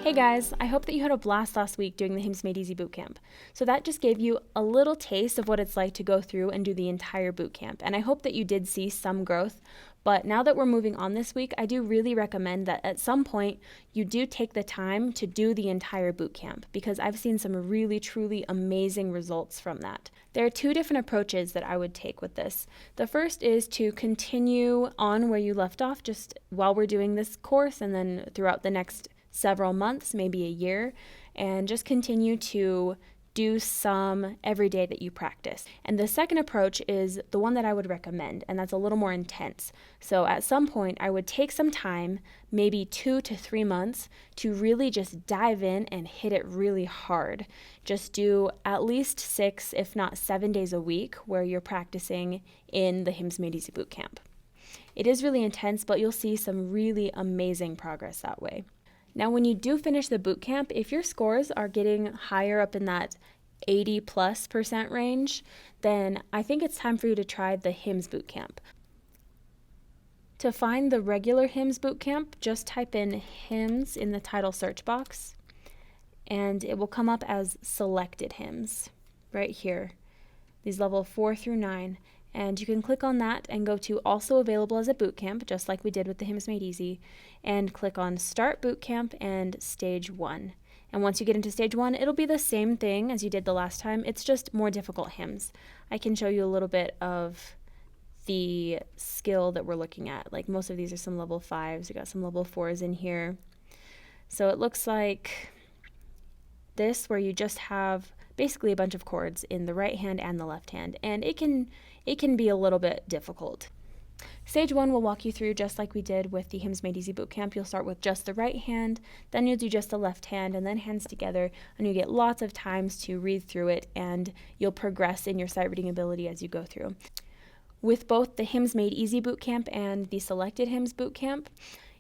Hey guys, I hope that you had a blast last week doing the Hymns Made Easy Bootcamp. So that just gave you a little taste of what it's like to go through and do the entire bootcamp. And I hope that you did see some growth. But now that we're moving on this week, I do really recommend that at some point you do take the time to do the entire bootcamp, because I've seen some really, truly amazing results from that. There are two different approaches that I would take with this. The first is to continue on where you left off just while we're doing this course, and then throughout the next several months, maybe a year, and just continue to do some every day that you practice. And the second approach is the one that I would recommend, and that's a little more intense. So at some point, I would take some time, maybe 2 to 3 months, to really just dive in and hit it really hard. Just do at least 6, if not 7 days a week where you're practicing in the Hymns Made Easy Bootcamp. It is really intense, but you'll see some really amazing progress that way. Now, when you do finish the bootcamp, if your scores are getting higher up in that 80+% range, then I think it's time for you to try the Hymns Bootcamp. To find the regular Hymns Bootcamp, just type in Hymns in the title search box, and it will come up as selected hymns right here, these level 4 through 9. And you can click on that and go to also available as a bootcamp, just like we did with the Hymns Made Easy, and click on Start Bootcamp and Stage 1. And once you get into Stage 1, it'll be the same thing as you did the last time. It's just more difficult hymns. I can show you a little bit of the skill that we're looking at. Like most of these are some level 5s. We got some level 4s in here. So it looks like this, where you just have basically a bunch of chords in the right hand and the left hand, and it can be a little bit difficult. Stage 1 will walk you through just like we did with the Hymns Made Easy Bootcamp. You'll start with just the right hand, then you'll do just the left hand, and then hands together, and you get lots of times to read through it, and you'll progress in your sight reading ability as you go through. With both the Hymns Made Easy Bootcamp and the Selected Hymns Bootcamp,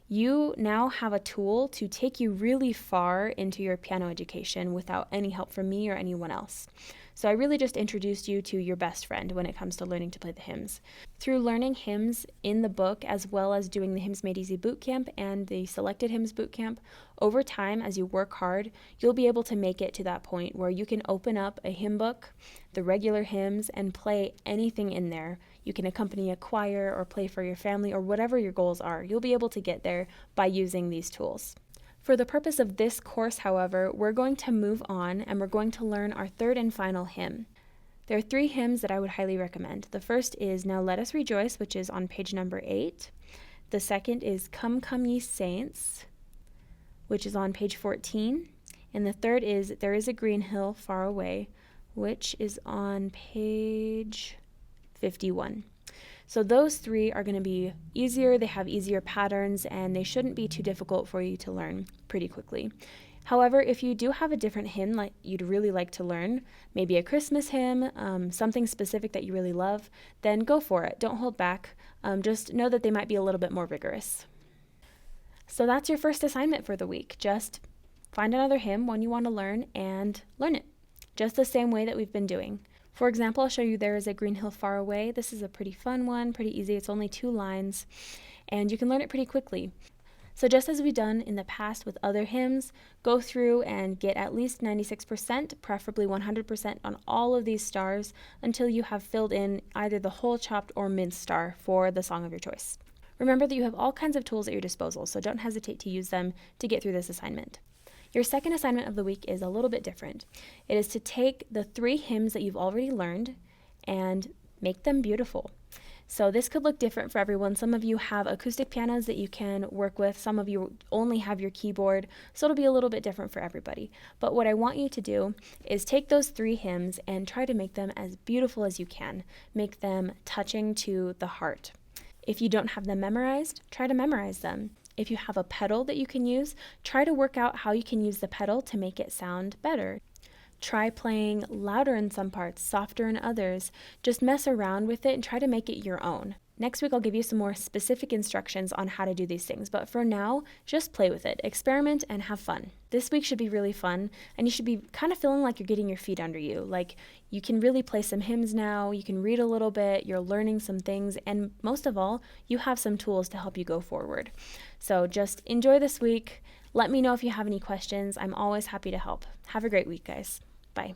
you now have a tool to take you really far into your piano education without any help from me or anyone else. So I really just introduced you to your best friend when it comes to learning to play the hymns. Through learning hymns in the book, as well as doing the Hymns Made Easy Bootcamp and the Selected Hymns Bootcamp, over time, as you work hard, you'll be able to make it to that point where you can open up a hymn book, the regular hymns, and play anything in there. You can accompany a choir or play for your family or whatever your goals are. You'll be able to get there by using these tools. For the purpose of this course, however, we're going to move on and we're going to learn our third and final hymn. There are 3 hymns that I would highly recommend. The first is Now Let Us Rejoice, which is on page number 8. The second is Come, Come Ye Saints, which is on page 14. And the third is There Is a Green Hill Far Away, which is on page 51. So those 3 are going to be easier, they have easier patterns, and they shouldn't be too difficult for you to learn pretty quickly. However, if you do have a different hymn like you'd really like to learn, maybe a Christmas hymn, something specific that you really love, then go for it. Don't hold back. Just know that they might be a little bit more rigorous. So that's your first assignment for the week. Just find another hymn, one you want to learn, and learn it, just the same way that we've been doing. For example, I'll show you There Is a Green Hill Far Away. This is a pretty fun one, pretty easy. It's only 2 lines, and you can learn it pretty quickly. So just as we've done in the past with other hymns, go through and get at least 96%, preferably 100% on all of these stars until you have filled in either the whole chopped or minced star for the song of your choice. Remember that you have all kinds of tools at your disposal, so don't hesitate to use them to get through this assignment. Your second assignment of the week is a little bit different. It is to take the 3 hymns that you've already learned and make them beautiful. So this could look different for everyone. Some of you have acoustic pianos that you can work with. Some of you only have your keyboard, so it'll be a little bit different for everybody. But what I want you to do is take those 3 hymns and try to make them as beautiful as you can. Make them touching to the heart. If you don't have them memorized, try to memorize them. If you have a pedal that you can use, try to work out how you can use the pedal to make it sound better. Try playing louder in some parts, softer in others. Just mess around with it and try to make it your own. Next week, I'll give you some more specific instructions on how to do these things, but for now, just play with it, experiment, and have fun. This week should be really fun, and you should be kind of feeling like you're getting your feet under you. Like you can really play some hymns now, you can read a little bit, you're learning some things, and most of all, you have some tools to help you go forward. So just enjoy this week. Let me know if you have any questions. I'm always happy to help. Have a great week, guys. Bye.